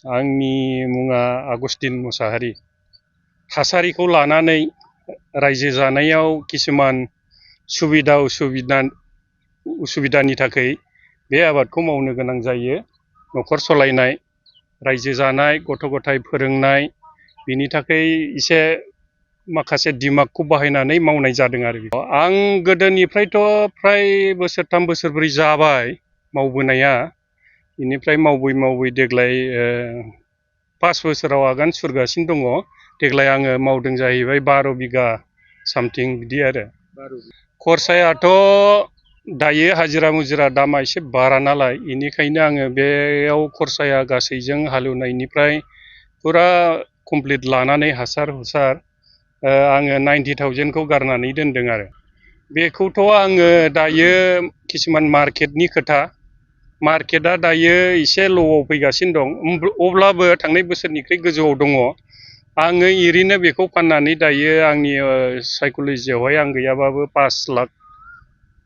आंनि मुङा आगस्तिन मुसाहारि। थासारिखौ लानानै रायजो जानायाव किसुमान उसुबिदानि थाखाय बे आबादखौ मावनो गोनां जायो। न'खर सलायनाय, रायजो जानाय, गथ' गथाय फोरोंनाय, बिनि थाखाय एसे माखासे दिमागखौ बाहायनानै मावनाय जादों आरो। आं गोदोनिफ्रायथ' फ्राय बोसोरथाम बोसोरब्रै जाबाय मावबोनाया। बेनिफ्राय मावै देग्लाय 5 बोसोराव आगान सुरगासिनो दङ। देग्लाय आङो मावदों जाहैबाय 12 बिगा सामथिं बिदि आरो। खरसायाथ' दायो हाजिरा मुजिरा दामा एसे बारा नालाय, बेनिखायनो आङो बेयाव खरसाया गासैजों हालेवनायनिफ्राय फुरा कमप्लिट लानानै हासार हुसार आङो 90,000खौ गारनानै दोनदों आरो। बेखौथ' आङो दायो किसुमान मार्केटनि खोथा, मार्केटआ दायो एसे ल'आव फैगासिनो दं, अब्लाबो थांनाय बोसोरनिख्रुइ गोजौआव दङ। आङो ओरैनो बेखौ फाननानै दायो आंनि साइक'लजियावहाय आं गैयाबाबो 5 लाख।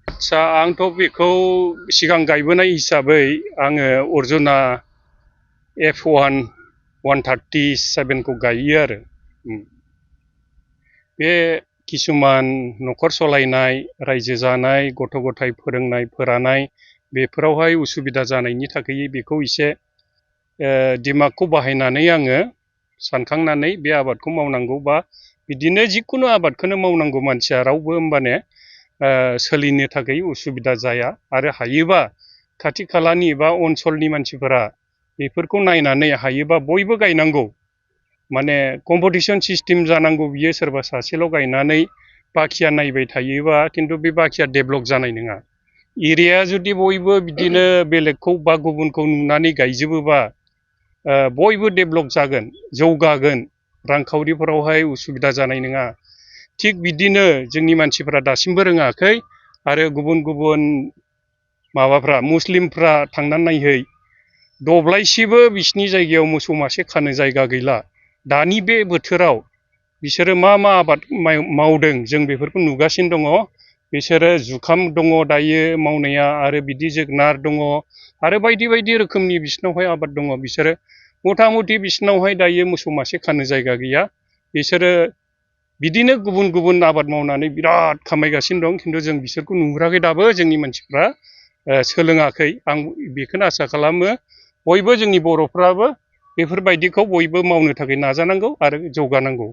आदसा आंथ' बेखौ सिगां गायबोनाय हिसाबै आङो अर्जुना F1 137खौ गायो आरो। बे किसुमान न'खर सलायनाय, रायजो जानाय, गथ' गथाय फोरोंनाय फोरानाय, बेफोरावहाय उसुबिदा जानायनि थाखाय बेखौ एसे दिमागखौ बाहायनानै आङो सानखांनानै बे आबादखौ मावनांगौ, बा बिदिनो जिखुनु आबादखौनो मावनांगौ मानसिया रावबो होमबाने सोलिनो थाखाय उसुबिदा जाया। आरो हायोबा खाथि खालानि बा ओनसोलनि मानसिफोरा बेफोरखौ नायनानै हायोबा बयबो गायनांगौ। माने कम्पिटिसन सिस्टेम जानांगौ बियो। सोरबा सासेल' गायनानै बाखिया नायबाय थायोबा खिन्थु बे बाखिया डेभेलप जानाय नङा। एरियाया जुदि बयबो बिदिनो बेलेगखौ बा गुबुनखौ नुनानै गायजोबोबा बयबो डेभेलप जागोन, जौगागोन, रांखावरिफोरावहाय उसुबिदा जानाय नङा। थिग बिदिनो जोंनि मानसिफ्रा दासिमबो रोङाखै, आरो गुबुन गुबुन माबाफ्रा मुस्लिमफ्रा थांनानै नायहै, दब्लायसेबो बिसिनि जायगायाव मोसौ मासे खानो जायगा गैला। दानि बे बोथोराव बिसोरो मा आबाद मावदों जों बेफोरखौ नुगासिनो दङ। बिसोरो जुखाम दङ दायो मावनाया, आरो बिदि जोगोनार दङ, आरो बायदि रोखोमनि बिसिनावहाय आबाद दङ। बिसोरो मथा मथि बिसिनावहाय दायो मोसौ मासे खानो जायगा गैया। बिसोरो बिदिनो गुबुन आबाद मावनानै बिराद खामायगासिनो दं, खिन्थु जों बिसोरखौ नुहुराखै दाबो। जोंनि मानसिफ्रा सोलोङाखै। आं बेखौनो आसा खालामो बयबो जोंनि बर'फ्राबो बेफोरबायदिखौ बयबो मावनो थाखाय नाजानांगौ आरो जौगानांगौ।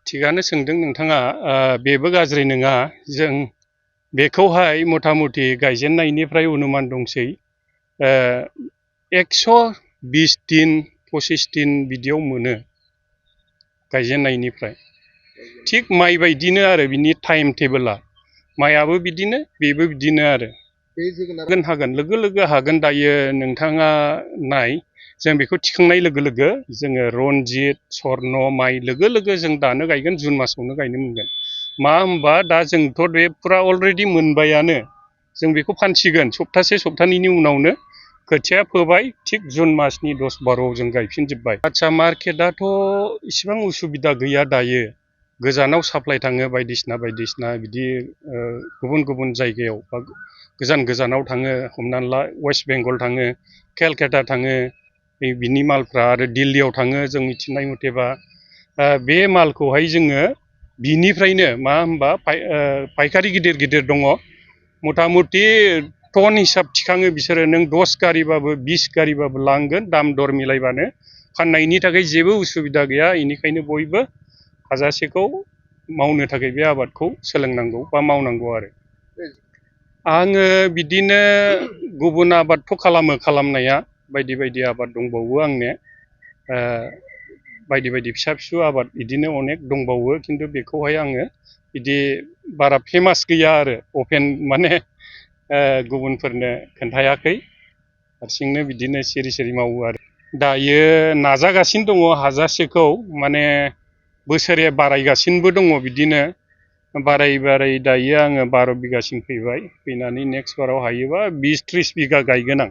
थिगानो सोंदों नोंथाङा, बेबो गाज्रि नङा। जों बेखौहाय मथा मथि गायजेननायनिफ्राय अनुमान दंसै 120 दिन 25 दिन बिदियाव मोनो गायजेननायनिफ्राय। थिग माइ बायदिनो आरो बिनि टाइम टेबोला। माइआबो बिदिनो, बेबो बिदिनो आरो। हागोन लोगो हागोन। दायो नोंथाङा नाय, जों बेखौ थिखांनाय लोगो लोगो जोङो रनजित, सर्न माइ लोगो जों दानो गायगोन, जुन मासावनो गायनो मोनगोन। मा होमबा दा जोंथ' बे फुरा अलरेडि मोनबायानो, जों बेखौ फानसिगोन सप्तानैनि उनावनो। खोथिया फोबाय, थिग जुन मासनि 10-12 जों गायफिनजोब्बाय। आदसा मार्केटआथ' इसिबां उसुबिदा गैया दायो। गोजानाव साप्लाय थाङो बायदिसिना बिदि गुबुन जायगायाव बा गोजानाव थाङो। हमनानै ला वेस्ट बेंगल थाङो, केलकाता थाङो, बिनि मालफ्रा आरो दिल्लीयाव थाङो। जों मिथिनाय मथेबा बे मालखौहाय जोङो बिनिफ्रायनो मा होनबा फायखारि गिदिर दङ, मथा मथि टन हिसाब थिखाङो बिसोरो। नों 10 गारिबाबो 20 गारिबाबो लांगोन, दाम दर मिलायबानो। फाननायनि थाखाय जेबो उसुबिदा गैया। बेनिखायनो बयबो हाजासेखौ मावनो थाखाय बे आबादखौ सोलोंनांगौ बा मावनांगौ आरो। आङो बिदिनो गुबुन आबादथ' खालामो खालामनाया, बायदि आबाद दंबावो आंने, बायदि फिसा आबाद बिदिनो अनेक दंबावो। खिन्थु बेखौहाय आङो बिदि बारा फेमास गैया आरो, अपेन माने गुबुनफोरनो खोन्थायाखै। हारसिंनो बिदिनो सिरि मावो आरो। दायो नाजागासिनो दङ हाजासेखौ, माने बोसोरे बारायगासिनोबो दङ। बिदिनो बाराय दायो आङो 12 बिगासिम फैबाय। फैनानै नेक्स्ट बाराव हायोबा 20-30 बिगा गायगोन आं।